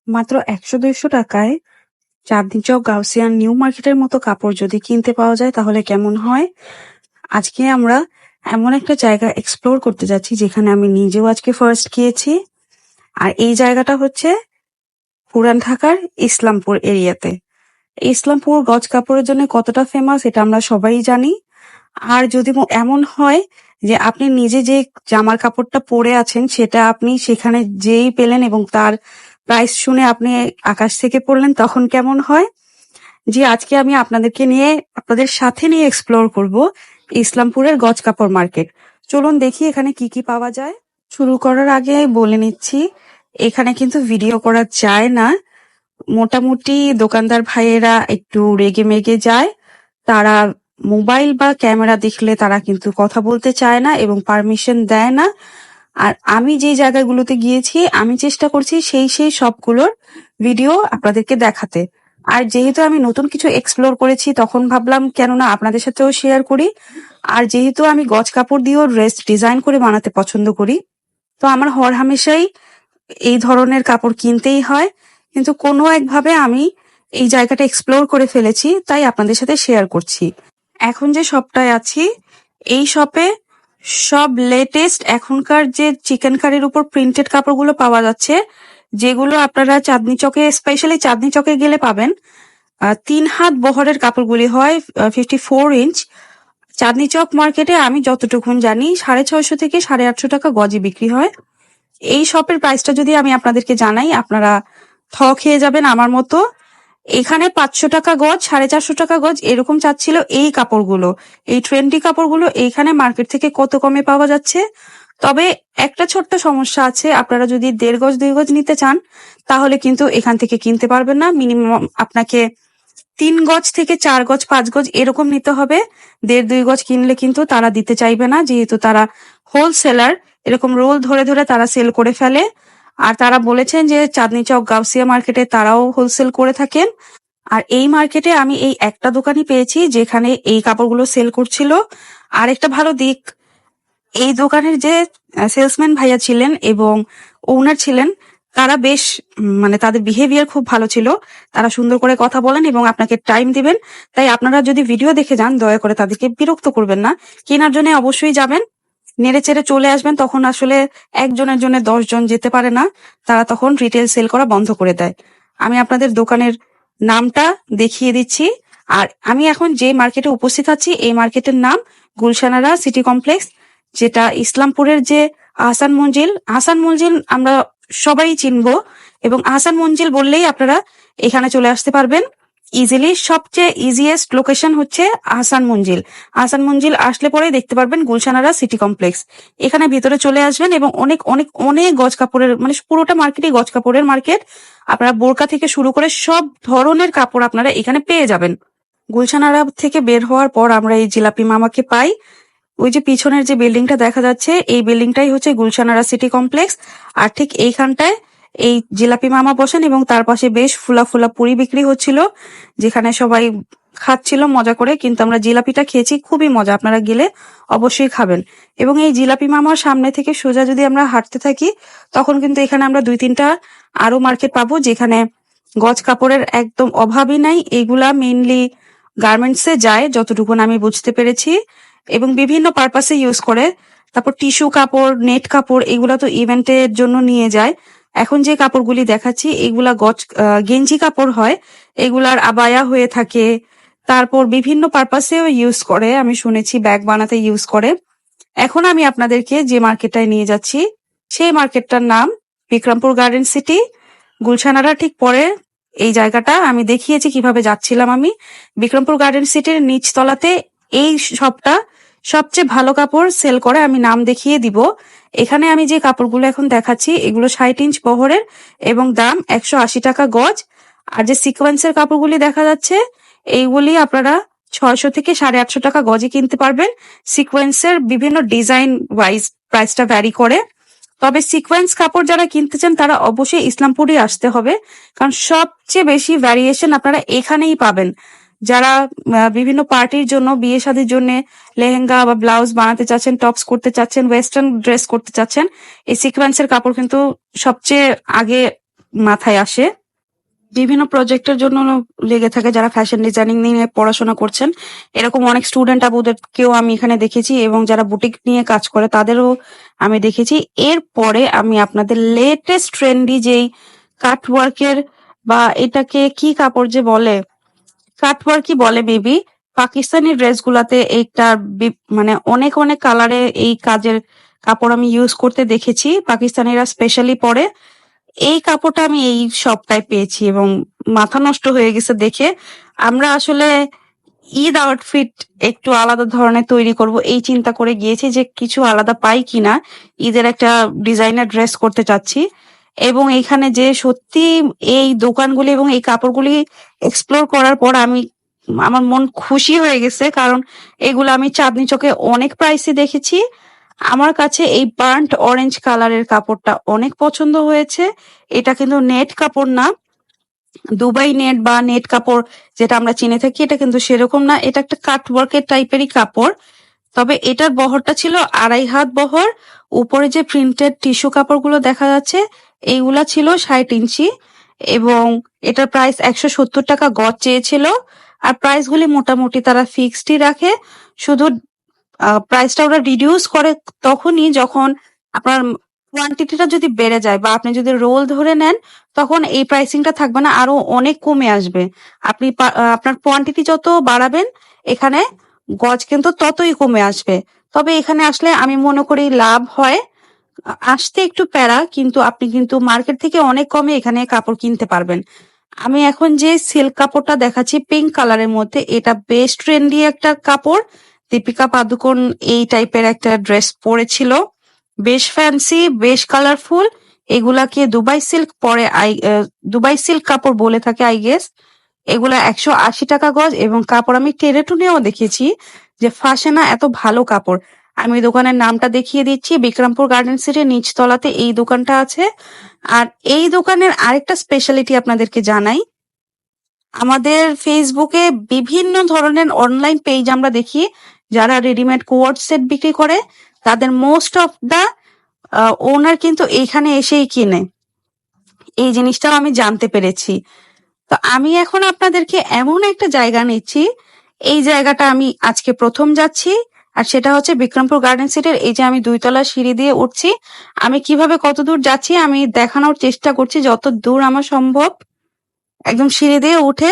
মাত্র ১০০-১৫০ টাকায় চাঁদনী চক Gaussian new মার্কেটের মতো কাপড় যদি কিনতে পাওয়া যায় তাহলে কেমন হয়। আজকে আমরা এমন একটা জায়গা এক্সপ্লোর করতে যাচ্ছি যেখানে আমি নিজেও আজকে ফার্স্ট গিয়েছি। আর এই জায়গাটা হচ্ছে পুরান ঢাকার ইসলামপুর এরিয়াতে। ইসলামপুর গজ কাপড়ের জন্য কতটা ফেমাস এটা আমরা সবাই জানি। আর যদি এমন হয় যে আপনি নিজে যে জামার কাপড়টা পরে আছেন সেটা আপনি সেখানে যেই পেলেন এবং তার প্রাইস শুনে আপনি আকাশ থেকে পড়লেন, তখন কেমন হয়। জি, আজকে আমি আপনাদের সাথে নিয়ে এক্সপ্লোর করব ইসলামপুরের গজ কাপড় মার্কেট। চলুন দেখি এখানে কি কি পাওয়া যায়। শুরু করার আগে বলে নিচ্ছি, এখানে কিন্তু ভিডিও করা যায় না। মোটামুটি দোকানদার ভাইয়েরা একটু রেগে মেগে যায়। তারা মোবাইল বা ক্যামেরা দেখলে তারা কিন্তু কথা বলতে চায় না এবং পারমিশন দেয় না। আর আমি যে জায়গাগুলোতে গিয়েছি আমি চেষ্টা করছি সেই সবগুলোর ভিডিও আপনাদেরকে দেখাতে। আর যেহেতু আমি নতুন কিছু এক্সপ্লোর করেছি তখন ভাবলাম কেননা আপনাদের সাথেও শেয়ার করি। আর যেহেতু আমি গজ কাপড় দিয়েও ড্রেস ডিজাইন করে বানাতে পছন্দ করি, তো আমার হরহামেশাই এই ধরনের কাপড় কিনতেই হয়। কিন্তু কোনো একভাবে আমি এই জায়গাটা এক্সপ্লোর করে ফেলেছি, তাই আপনাদের সাথে শেয়ার করছি। এখন যে শপটায় আছি, এই শপে সব লেটেস্ট এখনকার যে চিকেন কারির উপর প্রিন্টেড কাপড়গুলো পাওয়া যাচ্ছে, যেগুলো আপনারা চাঁদনী চকে, স্পেশালি চাঁদনী চকে গেলে পাবেন। 3 হাত বহরের কাপড়গুলি হয়, 54 ইঞ্চ। চাঁদনী চক মার্কেটে আমি যতটুকুন জানি 650 থেকে 850 টাকা গজে বিক্রি হয়। এই শপের প্রাইসটা যদি আমি আপনাদেরকে জানাই, আপনারা থ খেয়ে যাবেন আমার মতো। এখানে 500 টাকা গজ, 450 টাকা গজ এরকম চাচ্ছিল এই কাপড়গুলো। এই ট্রেন্ডি কাপড়গুলো এইখানে মার্কেট থেকে কত কমে পাওয়া যাচ্ছে। তবে একটা ছোট্ট সমস্যা আছে, আপনারা যদি 1.5 গজ 2 গজ নিতে চান তাহলে কিন্তু এখান থেকে কিনতে পারবেন না। মিনিমাম আপনাকে 3 গজ থেকে 4 গজ 5 গজ এরকম নিতে হবে। 1.5-2 গজ কিনলে কিন্তু তারা দিতে চাইবে না, যেহেতু তারা হোলসেলার। এরকম রোল ধরে ধরে তারা সেল করে ফেলে। আর তারা বলেছেন যে চাঁদনী চক গাউসিয়া মার্কেটে তারাও হোলসেল করে থাকেন। আর এই মার্কেটে আমি এই একটা দোকানই পেয়েছি যেখানে এই কাপড়গুলো সেল করছিল। আর একটা ভালো দিক, এই দোকানের যে সেলসম্যান ভাইয়া ছিলেন এবং ওনার ছিলেন, তারা বেশ মানে তাদের বিহেভিয়ার খুব ভালো ছিল। তারা সুন্দর করে কথা বলেন এবং আপনাকে টাইম দিবেন। তাই আপনারা যদি ভিডিও দেখে যান দয়া করে তাদেরকে বিরক্ত করবেন না। কেনার জন্য অবশ্যই যাবেন, নেড়ে চেড়ে চলে আসবেন। তখন আসলে একজনের জন্য 10 জন যেতে পারে না, তারা তখন রিটেল সেল করা বন্ধ করে দেয়। আমি আপনাদের দোকানের নামটা দেখিয়ে দিচ্ছি। আর আমি এখন যে মার্কেটে উপস্থিত আছি এই মার্কেটের নাম গুলশানারা সিটি কমপ্লেক্স, যেটা ইসলামপুরের যে আহসান মঞ্জিল আমরা সবাই চিনবো। এবং আহসান মঞ্জিল বললেই আপনারা এখানে চলে আসতে পারবেন ইজিলি। সবচেয়ে ইজিয়েস্ট লোকেশন হচ্ছে আহসান মঞ্জিল আসলে পরে দেখতে পারবেন গুলশানারা সিটি কমপ্লেক্স। এখানে ভিতরে চলে আসবেন এবং অনেক অনেক অনেক গজ কাপড়ের, মানে পুরোটা মার্কেটই গজ কাপড়ের মার্কেট। আপনারা বোরকা থেকে শুরু করে সব ধরনের কাপড় আপনারা এখানে পেয়ে যাবেন। গুলশানারা থেকে বের হওয়ার পর আমরা এই জিলাপি মামাকে পাই। ওই যে পিছনের যে বিল্ডিংটা দেখা যাচ্ছে এই বিল্ডিংটাই হচ্ছে গুলশানারা সিটি কমপ্লেক্স। আর ঠিক এইখানটায় এই জিলাপি মামা বসেন এবং তার পাশে বেশ ফুলা ফুলা পুরি বিক্রি হচ্ছিল, যেখানে সবাই খাচ্ছিল মজা করে। কিন্তু আমরা জিলাপিটা খেয়েছি, খুবই মজা, আপনারা গেলে অবশ্যই খাবেন। এবং এই জিলাপি মামার সামনে থেকে সোজা যদি আমরা হাঁটতে থাকি তখন কিন্তু এখানে আমরা 2-3টা আরো মার্কেট পাবো যেখানে গজ কাপড়ের একদম অভাবই নাই। এইগুলা মেইনলি গার্মেন্টসে যায় যতটুকুন আমি বুঝতে পেরেছি, এবং বিভিন্ন পারপাসে ইউজ করে। তারপর টিস্যু কাপড়, নেট কাপড় এগুলা তো ইভেন্টের জন্য নিয়ে যায়। এখন যে কাপড়গুলি দেখাচ্ছি এগুলা গেঞ্জি কাপড় হয়, এগুলার আবায়া হয়ে থাকে। তারপর বিভিন্ন পারপাসেও ইউজ করে, আমি শুনেছি ব্যাগ বানাতে ইউজ করে। এখন আমি আপনাদেরকে যে মার্কেটটায় নিয়ে যাচ্ছি সেই মার্কেটটার নাম বিক্রমপুর গার্ডেন সিটি। গুলশানারা ঠিক পরে এই জায়গাটা আমি দেখিয়েছি কিভাবে যাচ্ছিলাম আমি। বিক্রমপুর গার্ডেন সিটির নিচতলাতে এই শপটা সবচেয়ে ভালো কাপড় সেল করে, আমি নাম দেখিয়ে দিব। এখানে আমি যে কাপড়গুলো এখন দেখাচ্ছি এগুলো 60 ইঞ্চ বহরের এবং দাম 180 টাকা গজ। আর যে সিকোয়েন্সের কাপড়গুলি দেখা যাচ্ছে এইগুলি আপনারা 600 থেকে 850 টাকা গজে কিনতে পারবেন। সিকোয়েন্সের বিভিন্ন ডিজাইন ওয়াইজ প্রাইসটা ভ্যারি করে। তবে সিকোয়েন্স কাপড় যারা কিনতে চান তারা অবশ্যই ইসলামপুরই আসতে হবে, কারণ সবচেয়ে বেশি ভ্যারিয়েশন আপনারা এখানেই পাবেন। যারা বিভিন্ন পার্টির জন্য, বিয়ে শাদীর জন্য লেহেঙ্গা বা ব্লাউজ বানাতে চাচ্ছেন, টপস করতে চাচ্ছেন, ওয়েস্টার্ন ড্রেস করতে চাচ্ছেন, এই সিকোয়েন্সের কাপড় কিন্তু সবচেয়ে আগে মাথায় আসে। বিভিন্ন প্রজেক্টের জন্য লেগে থাকে যারা ফ্যাশন ডিজাইনিং নিয়ে পড়াশোনা করছেন। এরকম অনেক স্টুডেন্ট আপুদেরকেও আমি এখানে দেখেছি এবং যারা বুটিক নিয়ে কাজ করে তাদেরও আমি দেখেছি। এরপরে আমি আপনাদের লেটেস্ট ট্রেন্ডি যেই কাট ওয়ার্কের বা এটাকে কি কাপড় যে বলে, কাটওয়ার্কই বলে মেবি, পাকিস্তানি ড্রেসগুলাতে এইটা মানে অনেক অনেক কালারে এই কাজের কাপড় আমি ইউজ করতে দেখেছি, পাকিস্তানিরা স্পেশালি পরে। এই কাপড়টা আমি এই সপ্তাহে পেয়েছি এবং মাথা নষ্ট হয়ে গেছে দেখে। আমরা আসলে ঈদ আউটফিট একটু আলাদা ধরনের তৈরি করব এই চিন্তা করে গিয়েছি যে কিছু আলাদা পাই কিনা, ঈদের একটা ডিজাইনার ড্রেস করতে চাচ্ছি। এবং এখানে যে সত্যি এই দোকানগুলি এবং এই কাপড়গুলি এক্সপ্লোর করার পর আমার মন খুশি হয়ে গেছে, কারণ এগুলো আমি চাঁদনি চকে অনেক প্রাইসে দেখেছি। আমার কাছে এই বার্ন্ট অরেঞ্জ কালারের কাপড়টা অনেক পছন্দ হয়েছে। এটা কিন্তু নেট কাপড় না, দুবাই নেট বা নেট কাপড় যেটা আমরা চিনে থাকি, এটা কিন্তু সেরকম না। এটা একটা কাটওয়ার্কের টাইপেরই কাপড়। তবে এটার বহরটা ছিল 2.5 হাত বহর। উপরে যে প্রিন্টেড টিস্যু কাপড়গুলো দেখা যাচ্ছে এইগুলা ছিল 60 ইঞ্চি এবং এটার প্রাইস 170 টাকা গজ চেয়েছিল। আর প্রাইসগুলি মোটামুটি তারা ফিক্সডই রাখে, শুধু প্রাইসটা ওরা রিডিউস করে তখনই যখন আপনার কোয়ান্টিটিটা যদি বেড়ে যায় বা আপনি যদি রোল ধরে নেন, তখন এই প্রাইসিংটা থাকবে না, আরো অনেক কমে আসবে। আপনি আপনার কোয়ান্টিটি যত বাড়াবেন এখানে গজ কিন্তু ততই কমে আসবে। তবে এখানে আসলে আমি মনে করি লাভ হয়। আসতে একটু প্যারা, কিন্তু আপনি কিন্তু মার্কেট থেকে অনেক কমে এখানে কাপড় কিনতে পারবেন। আমি এখন যে সিল্ক কাপড়টা দেখাচ্ছি পিঙ্ক কালারের মধ্যে, এটা বেশ ট্রেন্ডি একটা কাপড়। দীপিকা পাদুকোন এই টাইপের একটা ড্রেস পরেছিল, বেশ ফ্যান্সি, বেশ কালারফুল। এগুলাকে দুবাই সিল্ক পরে দুবাই সিল্ক কাপড় বলে থাকে আই গেস। এগুলা 180 টাকা গজ এবং কাপড় আমি টেরেটুনেও দেখেছি যে ফাঁসে না, এত ভালো কাপড়। আমি দোকানের নামটা দেখিয়ে দিচ্ছি, বিক্রমপুর গার্ডেন সিটির নিচতলাতে এই দোকানটা আছে। আর এই দোকানের আরেকটা স্পেশালিটি আপনাদেরকে জানাই, আমাদের ফেসবুকে বিভিন্ন ধরনের অনলাইন পেজ আমরা দেখি যারা রেডিমেড কোয়ার্ড সেট বিক্রি করে, তাদের মোস্ট অফ দা ওনার কিন্তু এইখানে এসেই কিনে। এই জিনিসটাও আমি জানতে পেরেছি। তো আমি এখন আপনাদেরকে এমন একটা জায়গা নিচ্ছি, এই জায়গাটা আমি আজকে প্রথম যাচ্ছি। আর সেটা হচ্ছে বিক্রমপুর গার্ডেন সিটির, এই যে আমি 2 তলা সিঁড়ি দিয়ে উঠছি, আমি কিভাবে কত দূর যাচ্ছি আমি দেখানোর চেষ্টা করছি যত দূর আমার সম্ভব। একদম সিঁড়ি দিয়ে উঠে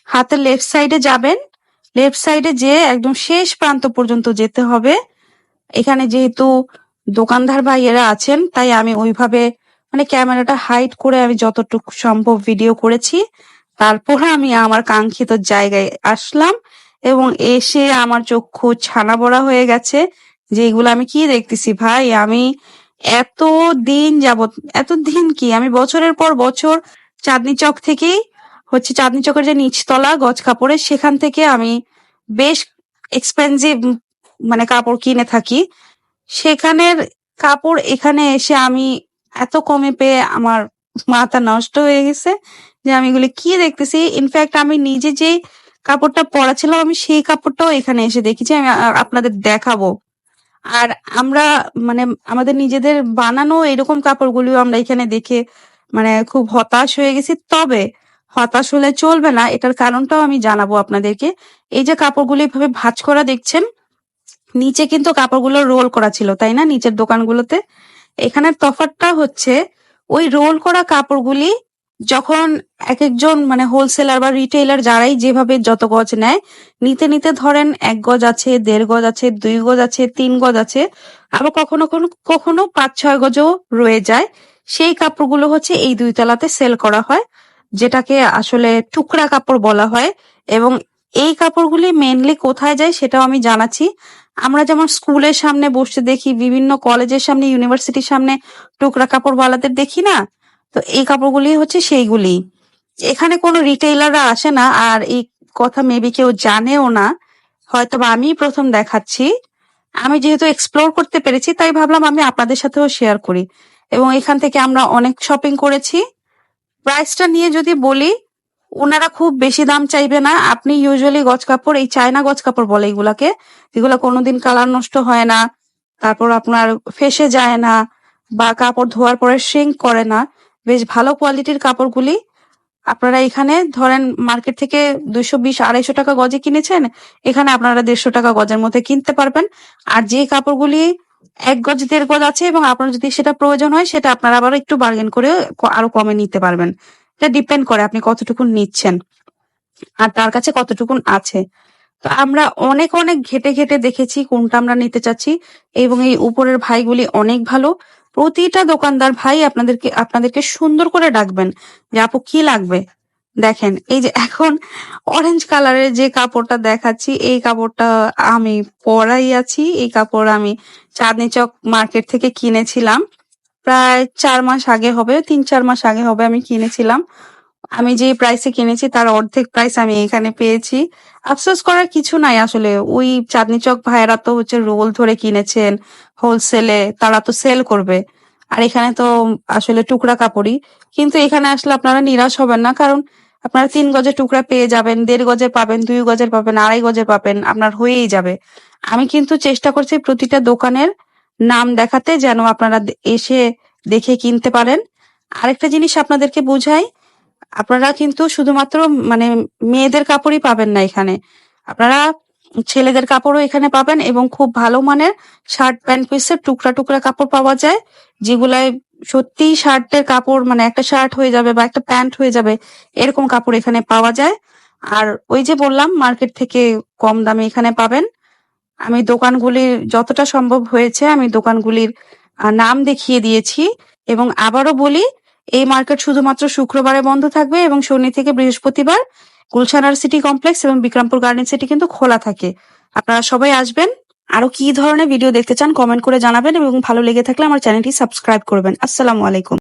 হাতের লেফট সাইডে যাবেন, লেফট সাইডে যেয়ে একদম শেষ প্রান্ত পর্যন্ত যেতে হবে। এখানে যেহেতু দোকানদার ভাইয়েরা আছেন তাই আমি ওইভাবে মানে ক্যামেরাটা হাইড করে আমি যতটুকু সম্ভব ভিডিও করেছি। তারপরে আমি আমার কাঙ্ক্ষিত জায়গায় আসলাম এবং এসে আমার চক্ষু ছানা বড়া হয়ে গেছে যে এগুলো আমি কি দেখতেছি ভাই। আমি এত দিন যাবত, এত দিন কি, আমি বছরের পর বছর চাঁদনি চক থেকেই হচ্ছে, চাঁদনি চকের যে নিচতলা গজ কাপড়ের সেখান থেকে আমি বেশ এক্সপেন্সিভ মানে কাপড় কিনে থাকি। সেখানের কাপড় এখানে এসে আমি এত কমে পেয়ে আমার মাথা নষ্ট হয়ে গেছে যে আমি এগুলি কি দেখতেছি। ইনফ্যাক্ট আমি নিজে যে কাপড়টা পরা ছিলাম আমি সেই কাপড়টাও এখানে এসে দেখেছি, আমি আপনাদের দেখাবো। আর আমরা মানে আমাদের নিজেদের বানানো এরকম কাপড়গুলিও আমরা এখানে দেখে মানে খুব হতাশ হয়ে গেছি। তবে হতাশ হলে চলবে না, এটার কারণটাও আমি জানাবো আপনাদেরকে। এই যে কাপড়গুলি এভাবে ভাঁজ করা দেখছেন, নিচে কিন্তু কাপড়গুলো রোল করা ছিল, তাই না, নিচের দোকানগুলোতে। এখানের তফাৎটা হচ্ছে ওই রোল করা কাপড়গুলি যখন এক একজন মানে হোলসেলার বা রিটেইলার যারাই যেভাবে যত গজ নেয়, নিতে নিতে ধরেন 1 গজ আছে, 1.5 গজ আছে, 2 গজ আছে, 3 গজ আছে, আবার কখনো কখনো কখনো 5-6 গজও রয়ে যায়। সেই কাপড়গুলো হচ্ছে এই 2 তলাতে সেল করা হয়, যেটাকে আসলে টুকরা কাপড় বলা হয়। এবং এই কাপড়গুলি মেনলি কোথায় যায় সেটাও আমি জানাচ্ছি। আমরা যেমন স্কুলের সামনে বসে দেখি, বিভিন্ন কলেজের সামনে, ইউনিভার্সিটির সামনে টুকরা কাপড় ওয়ালাদের দেখি না, তো এই কাপড়গুলি হচ্ছে সেইগুলি। এখানে কোনো রিটেইলাররা আসে না, আর এই কথা মেবি কেউ জানেও না, হয়তো বা আমি প্রথম দেখাচ্ছি। আমি যেহেতু এক্সপ্লোর করতে পেরেছি তাই ভাবলাম আমি আপনাদের সাথেও শেয়ার করি। এবং এখান থেকে আমরা অনেক শপিং করেছি। প্রাইসটা নিয়ে যদি বলি, ওনারা খুব বেশি দাম চাইবে না। আপনি ইউজুয়ালি গজ কাপড়, এই চায়না গজ কাপড় বলে এগুলাকে, এগুলা কোনোদিন কালার নষ্ট হয় না, তারপর আপনার ফেসে যায় না বা কাপড় ধোয়ার পরে শ্রিঙ্ক করে না। বেশ ভালো কোয়ালিটির কাপড়গুলি আপনারা এখানে ধরেন মার্কেট থেকে 220-250 টাকা গজে কিনেছেন, এখানে আপনারা 150 টাকা গজের মধ্যে কিনতে পারবেন। আর যে কাপড়গুলি 1 গজ 1.5 গজ আছে এবং আপনার যদি সেটা প্রয়োজন হয় সেটা আপনারা আবার একটু বার্গেন করে আরো কমে নিতে পারবেন। এটা ডিপেন্ড করে আপনি কতটুকুন নিচ্ছেন আর তার কাছে কতটুকুন আছে। তো আমরা অনেক অনেক ঘেটে দেখেছি কোনটা আমরা নিতে চাচ্ছি, এবং এই উপরের ভাইগুলি অনেক ভালো। প্রতিটা দোকানদার ভাই আপনাদেরকে সুন্দর করে ডাকবেন যে আপু কি লাগবে। দেখেন এই যে এখন অরেঞ্জ কালারের যে কাপড়টা দেখাচ্ছি, এই কাপড়টা আমি পরাই আছি। এই কাপড় আমি চাঁদনি চক মার্কেট থেকে কিনেছিলাম প্রায় 4 মাস আগে হবে, 3-4 মাস আগে হবে আমি কিনেছিলাম। আমি যে প্রাইসে কিনেছি তার অর্ধেক প্রাইস আমি এখানে পেয়েছি। আফসোস করার কিছু নাই আসলে। ওই চাঁদনি চক ভাইয়েরা তো হচ্ছে রোল ধরে কিনেছেন হোলসেলে, তারা তো সেল করবে। আর এখানে তো আসলে টুকরা কাপড়ই। কিন্তু এখানে আসলে আপনারা নিরাশ হবেন না, কারণ আপনারা 3 গজের টুকরা পেয়ে যাবেন, 1.5 গজের পাবেন, 2 গজের পাবেন, 2.5 গজের পাবেন, আপনার হয়েই যাবে। আমি কিন্তু চেষ্টা করছি প্রতিটা দোকানের নাম দেখাতে, যেন আপনারা এসে দেখে কিনতে পারেন। আরেকটা জিনিস আপনাদেরকে বুঝাই, আপনারা কিন্তু শুধুমাত্র মানে মেয়েদের কাপড়ই পাবেন না এখানে, আপনারা ছেলেদের কাপড়ও এখানে পাবেন, এবং খুব ভালো মানের শার্ট প্যান্ট পিসের টুকরা কাপড় পাওয়া যায়, যেগুলায় সত্যিই শার্টের কাপড় মানে একটা শার্ট হয়ে যাবে বা একটা প্যান্ট হয়ে যাবে, এরকম কাপড় এখানে পাওয়া যায়। আর ওই যে বললাম মার্কেট থেকে কম দামে এখানে পাবেন। আমি দোকানগুলির যতটা সম্ভব হয়েছে আমি দোকানগুলির নাম দেখিয়ে দিয়েছি, এবং আবারও বলি এই মার্কেট শুধুমাত্র শুক্রবারে বন্ধ থাকবে এবং শনি থেকে বৃহস্পতিবার গুলশানার সিটি কমপ্লেক্স এবং বিক্রমপুর গার্ডেন সিটি কিন্তু খোলা থাকে। আপনারা সবাই আসবেন। আরো কি ধরনের ভিডিও দেখতে চান কমেন্ট করে জানাবেন, এবং ভালো লেগে থাকলে আমার চ্যানেলটি সাবস্ক্রাইব করবেন। আসসালামু আলাইকুম।